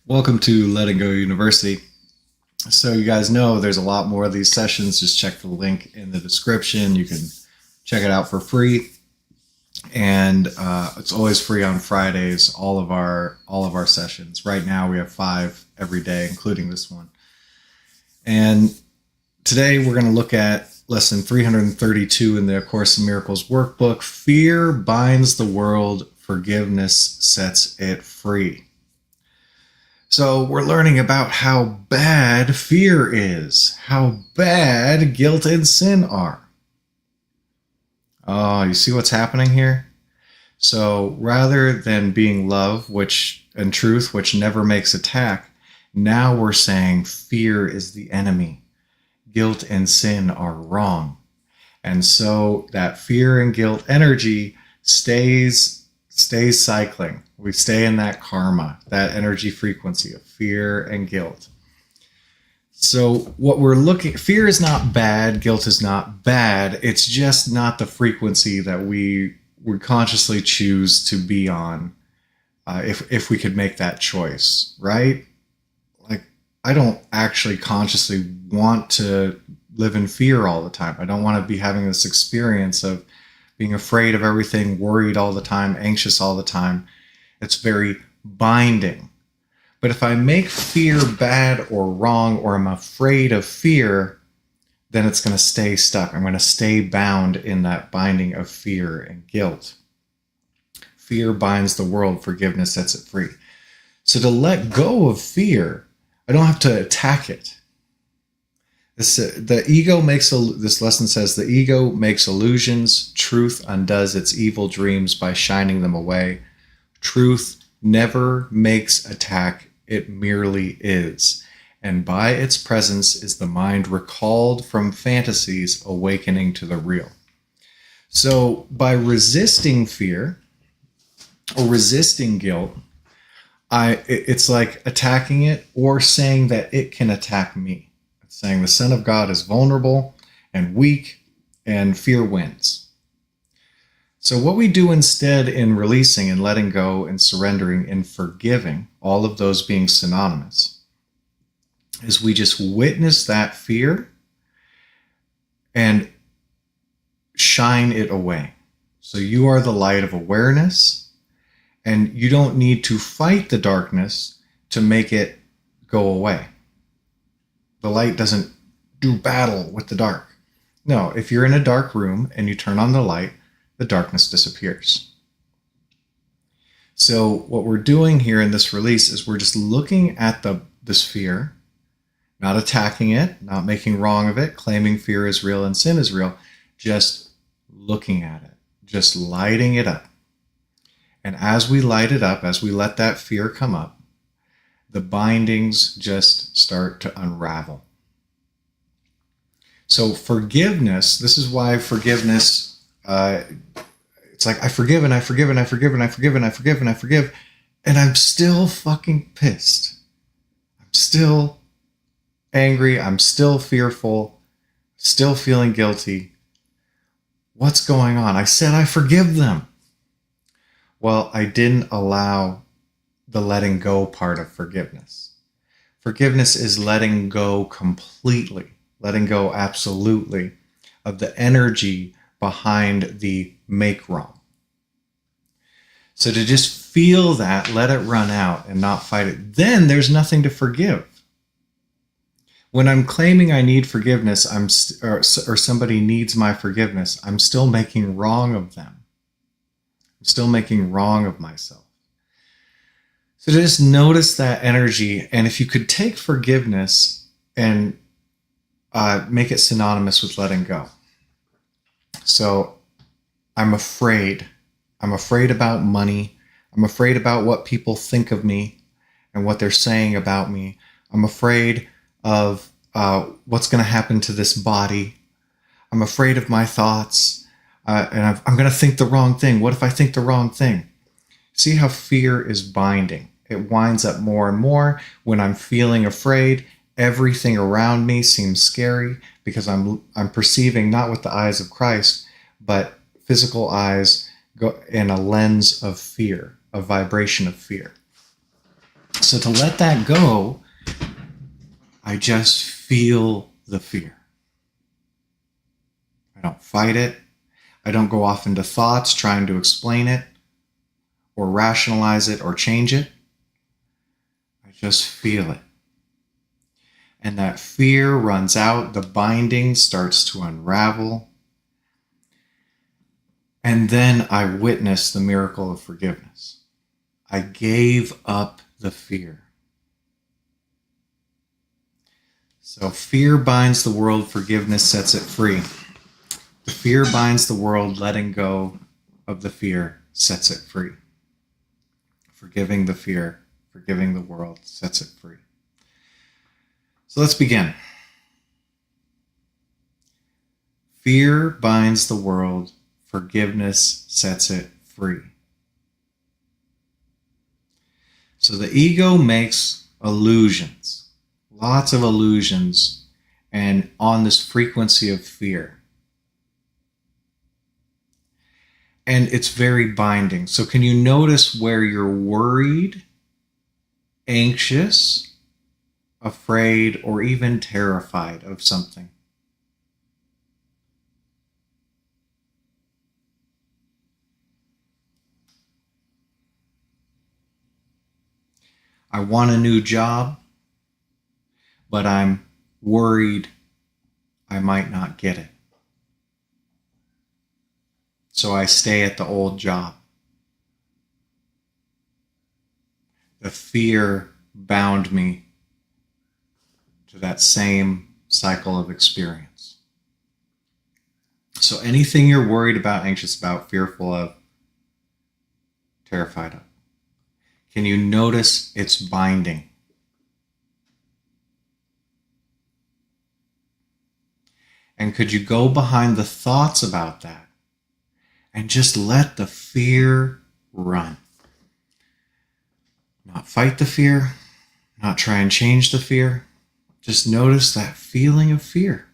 Welcome to Letting Go University. So you guys know there's a lot more of these sessions. Just check the link in the description. You can check it out for free. And it's always free on Fridays, all of our sessions. Right now we have 5 every day, including this one. And today we're going to look at lesson 332 in the A Course in Miracles workbook. Fear binds the world, forgiveness sets it free. So we're learning about how bad fear is, how bad guilt and sin are. Oh, you see what's happening here? So rather than being love, and truth, which never makes attack, now we're saying fear is the enemy. Guilt and sin are wrong. And so that fear and guilt energy stays cycling. We stay in that karma, that energy frequency of fear and guilt. So what fear is not bad, guilt is not bad. It's just not the frequency that we would consciously choose to be on if we could make that choice, right? Like, I don't actually consciously want to live in fear all the time. I don't want to be having this experience of being afraid of everything, worried all the time, anxious all the time. It's very binding. But if I make fear bad or wrong, or I'm afraid of fear, then it's going to stay stuck. I'm going to stay bound in that binding of fear and guilt. Fear binds the world, forgiveness sets it free. So to let go of fear, I don't have to attack it. This lesson says the ego makes illusions. Truth undoes its evil dreams by shining them away. Truth never makes attack. It merely is. And by its presence is the mind recalled from fantasies, awakening to the real. So by resisting fear or resisting guilt, it's like attacking it or saying that it can attack me. Saying the Son of God is vulnerable and weak, and fear wins. So what we do instead in releasing and letting go and surrendering and forgiving, all of those being synonymous, is we just witness that fear and shine it away. So you are the light of awareness, and you don't need to fight the darkness to make it go away. The light doesn't do battle with the dark. No, if you're in a dark room and you turn on the light, the darkness disappears. So what we're doing here in this release is we're just looking at this fear, not attacking it, not making wrong of it, claiming fear is real and sin is real, just looking at it, just lighting it up. And as we light it up, as we let that fear come up, the bindings just start to unravel. So forgiveness, this is why forgiveness, it's like I forgive and I forgive and I forgive and I forgive and I forgive and I forgive, and I'm still fucking pissed. I'm still angry. I'm still fearful, still feeling guilty. What's going on? I said I forgive them. Well, I didn't allow the letting go part of forgiveness. Forgiveness is letting go completely, letting go absolutely of the energy behind the make wrong. So to just feel that, let it run out and not fight it, then there's nothing to forgive. When I'm claiming I need forgiveness, or somebody needs my forgiveness, I'm still making wrong of them. I'm still making wrong of myself. So just notice that energy, and if you could take forgiveness and make it synonymous with letting go. So I'm afraid. I'm afraid about money. I'm afraid about what people think of me and what they're saying about me. I'm afraid of what's going to happen to this body. I'm afraid of my thoughts, and I'm going to think the wrong thing. What if I think the wrong thing? See how fear is binding. It winds up more and more. When I'm feeling afraid, everything around me seems scary because I'm perceiving not with the eyes of Christ, but physical eyes go in a lens of fear, a vibration of fear. So to let that go, I just feel the fear. I don't fight it. I don't go off into thoughts trying to explain it or rationalize it or change it. I just feel it. And that fear runs out, the binding starts to unravel. And then I witness the miracle of forgiveness. I gave up the fear. So fear binds the world, forgiveness sets it free. The fear binds the world, letting go of the fear sets it free. Forgiving the fear, forgiving the world sets it free. So let's begin. Fear binds the world, forgiveness sets it free. So the ego makes illusions, lots of illusions, and on this frequency of fear. And it's very binding. So can you notice where you're worried, anxious, afraid, or even terrified of something? I want a new job, but I'm worried I might not get it. So I stay at the old job. The fear bound me to that same cycle of experience. So anything you're worried about, anxious about, fearful of, terrified of, can you notice its binding? And could you go behind the thoughts about that and just let the fear run? Not fight the fear, not try and change the fear. Just notice that feeling of fear.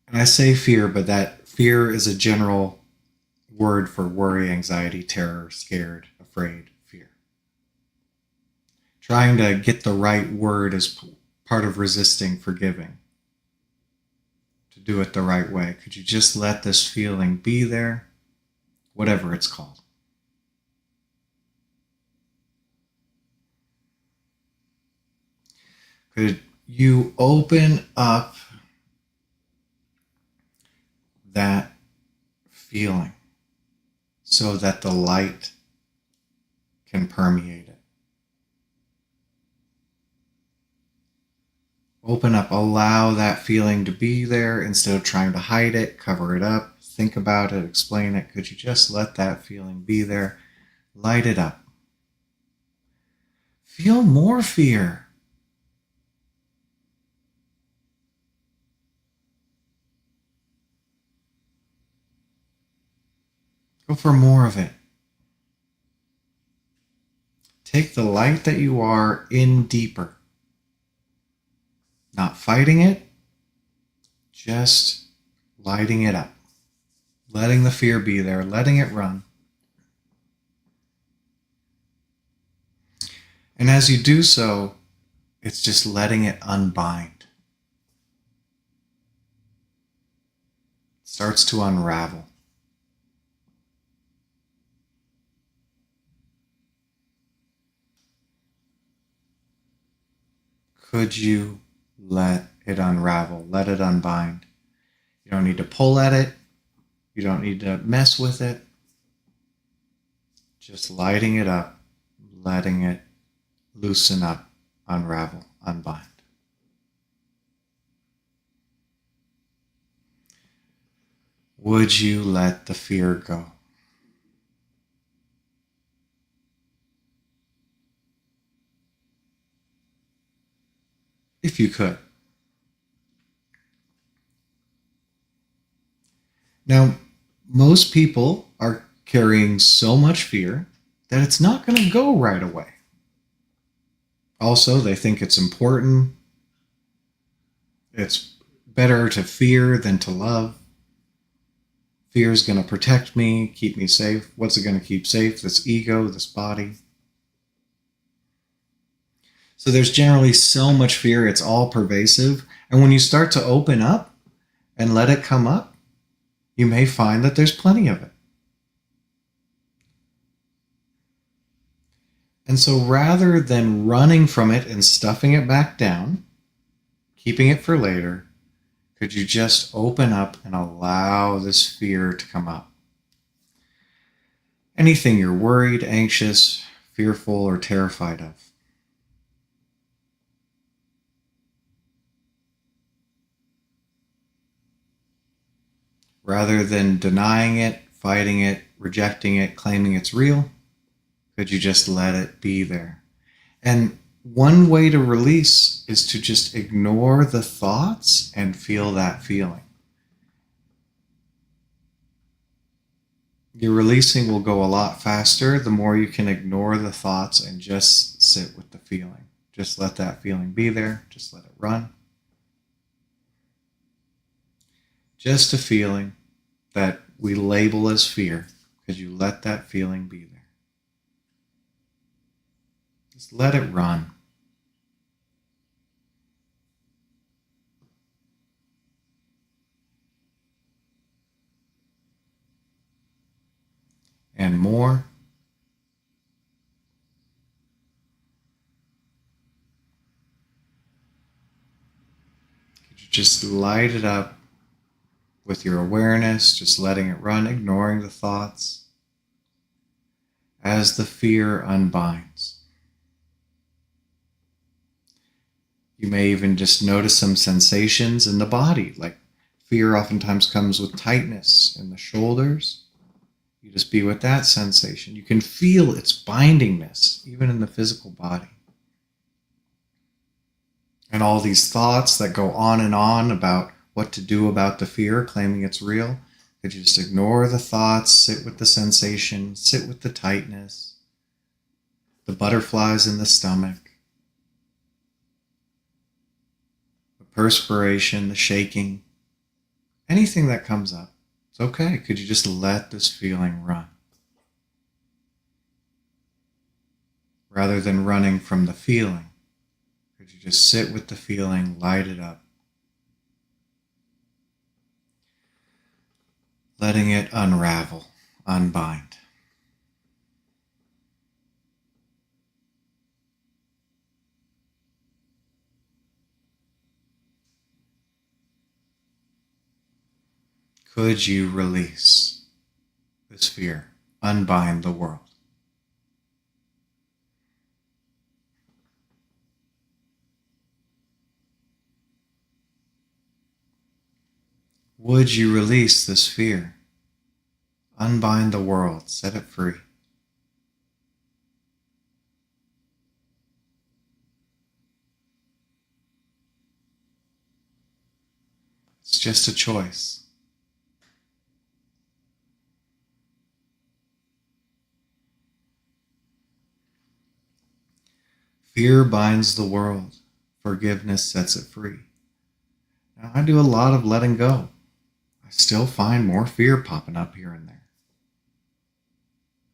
And I say fear, but that fear is a general word for worry, anxiety, terror, scared, afraid, fear. Trying to get the right word is part of resisting forgiving. To do it the right way. Could you just let this feeling be there, whatever it's called? Could you open up that feeling so that the light can permeate it? Open up, allow that feeling to be there instead of trying to hide it, cover it up, think about it, explain it. Could you just let that feeling be there? Light it up. Feel more fear. Go for more of it. Take the light that you are in deeper. Not fighting it, just lighting it up. Letting the fear be there, letting it run. And as you do so, it's just letting it unbind. It starts to unravel. Could you let it unravel, let it unbind? You don't need to pull at it. You don't need to mess with it. Just lighting it up, letting it loosen up, unravel, unbind. Would you let the fear go? If you could. Now, most people are carrying so much fear that it's not going to go right away. Also, they think it's important. It's better to fear than to love. Fear is going to protect me, keep me safe. What's it going to keep safe? This ego, this body. So there's generally so much fear, it's all pervasive. And when you start to open up and let it come up, you may find that there's plenty of it. And so rather than running from it and stuffing it back down, keeping it for later, could you just open up and allow this fear to come up? Anything you're worried, anxious, fearful, or terrified of. Rather than denying it, fighting it, rejecting it, claiming it's real, could you just let it be there? And one way to release is to just ignore the thoughts and feel that feeling. Your releasing will go a lot faster the more you can ignore the thoughts and just sit with the feeling. Just let that feeling be there. Just let it run. Just a feeling that we label as fear, because you let that feeling be there. Just let it run. And more. Could you just light it up with your awareness, just letting it run, ignoring the thoughts as the fear unbinds. You may even just notice some sensations in the body, like fear oftentimes comes with tightness in the shoulders. You just be with that sensation. You can feel its bindingness, even in the physical body. And all these thoughts that go on and on about what to do about the fear, claiming it's real. Could you just ignore the thoughts, sit with the sensation, sit with the tightness, the butterflies in the stomach, the perspiration, the shaking, anything that comes up. It's okay. Could you just let this feeling run? Rather than running from the feeling, could you just sit with the feeling, light it up, letting it unravel, unbind. Could you release this fear, unbind the world? Would you release this fear? Unbind the world, set it free. It's just a choice. Fear binds the world. Forgiveness sets it free. Now, I do a lot of letting go. I still find more fear popping up here and there.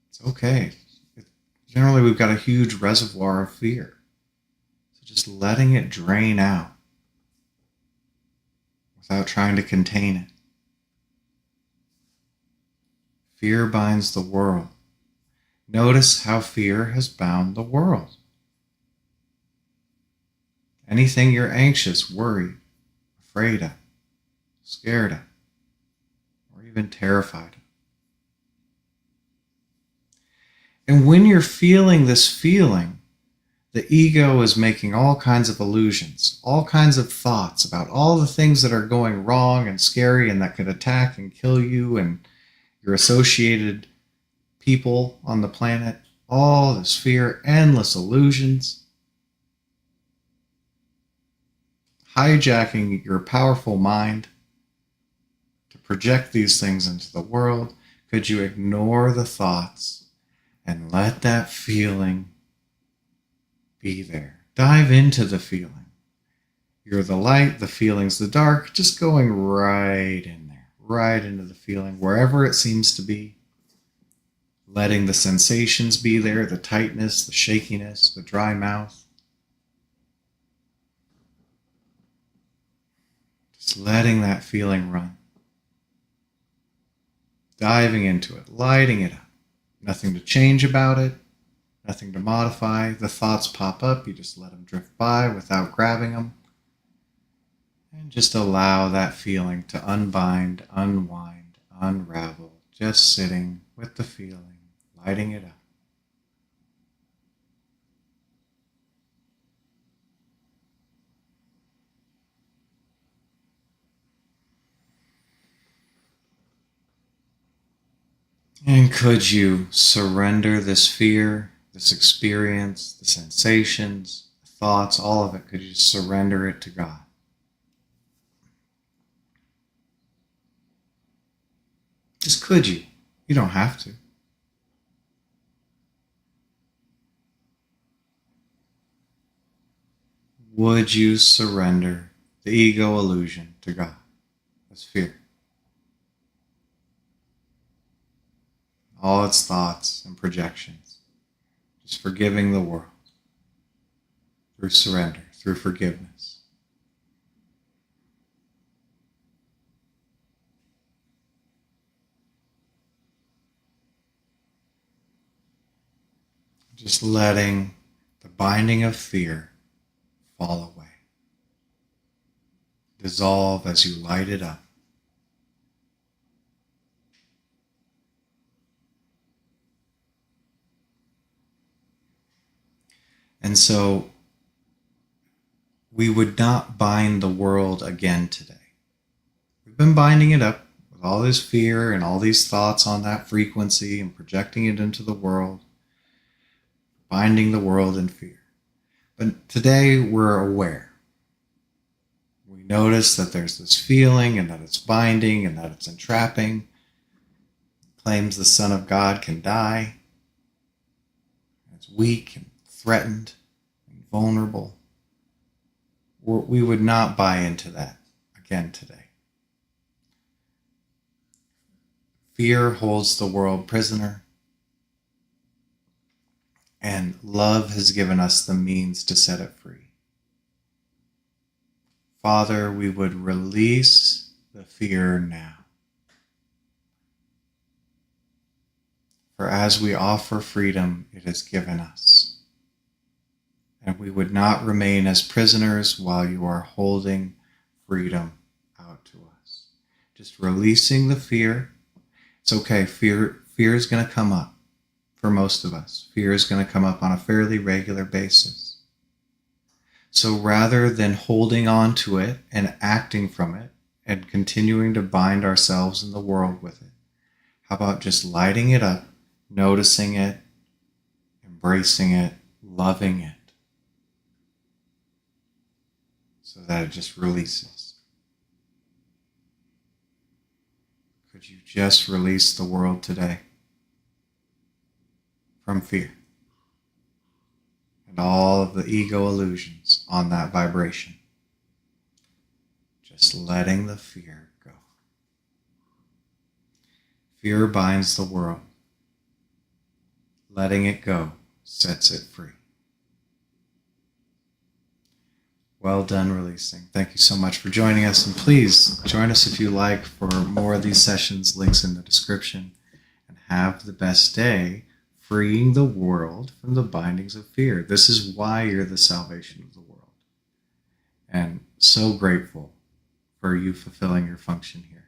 It's okay. Generally, we've got a huge reservoir of fear. So just letting it drain out without trying to contain it. Fear binds the world. Notice how fear has bound the world. Anything you're anxious, worried, afraid of, scared of, or even terrified of. And when you're feeling this feeling, the ego is making all kinds of illusions, all kinds of thoughts about all the things that are going wrong and scary and that could attack and kill you and your associated people on the planet. All this fear, endless illusions. Hijacking your powerful mind to project these things into the world. Could you ignore the thoughts and let that feeling be there? Dive into the feeling. You're the light, the feeling's the dark, just going right in there, right into the feeling, wherever it seems to be. Letting the sensations be there, the tightness, the shakiness, the dry mouth. Just letting that feeling run. Diving into it, lighting it up. Nothing to change about it, nothing to modify. The thoughts pop up, you just let them drift by without grabbing them. And just allow that feeling to unbind, unwind, unravel, just sitting with the feeling, lighting it up. And could you surrender this fear, this experience, the sensations, the thoughts, all of it? Could you surrender it to God? Just could you? You don't have to. Would you surrender the ego illusion to God? This fear. All its thoughts and projections. Just forgiving the world through surrender, through forgiveness. Just letting the binding of fear fall away. Dissolve as you light it up. And so we would not bind the world again today. We've been binding it up with all this fear and all these thoughts on that frequency and projecting it into the world, binding the world in fear. But today we're aware. We notice that there's this feeling and that it's binding and that it's entrapping. Claims the Son of God can die. It's weak and threatened and vulnerable. We would not buy into that again today. Fear holds the world prisoner, and love has given us the means to set it free. Father, we would release the fear now. For as we offer freedom, it is given us. And we would not remain as prisoners while you are holding freedom out to us. Just releasing the fear. It's okay. Fear is going to come up for most of us. Fear is going to come up on a fairly regular basis. So rather than holding on to it and acting from it and continuing to bind ourselves in the world with it, how about just lighting it up, noticing it, embracing it, loving it, so that it just releases. Could you just release the world today from fear and all of the ego illusions on that vibration? Just letting the fear go. Fear binds the world. Letting it go sets it free. Well done releasing. Thank you so much for joining us. And please join us if you like for more of these sessions, links in the description. And have the best day freeing the world from the bindings of fear. This is why you're the salvation of the world. And so grateful for you fulfilling your function here.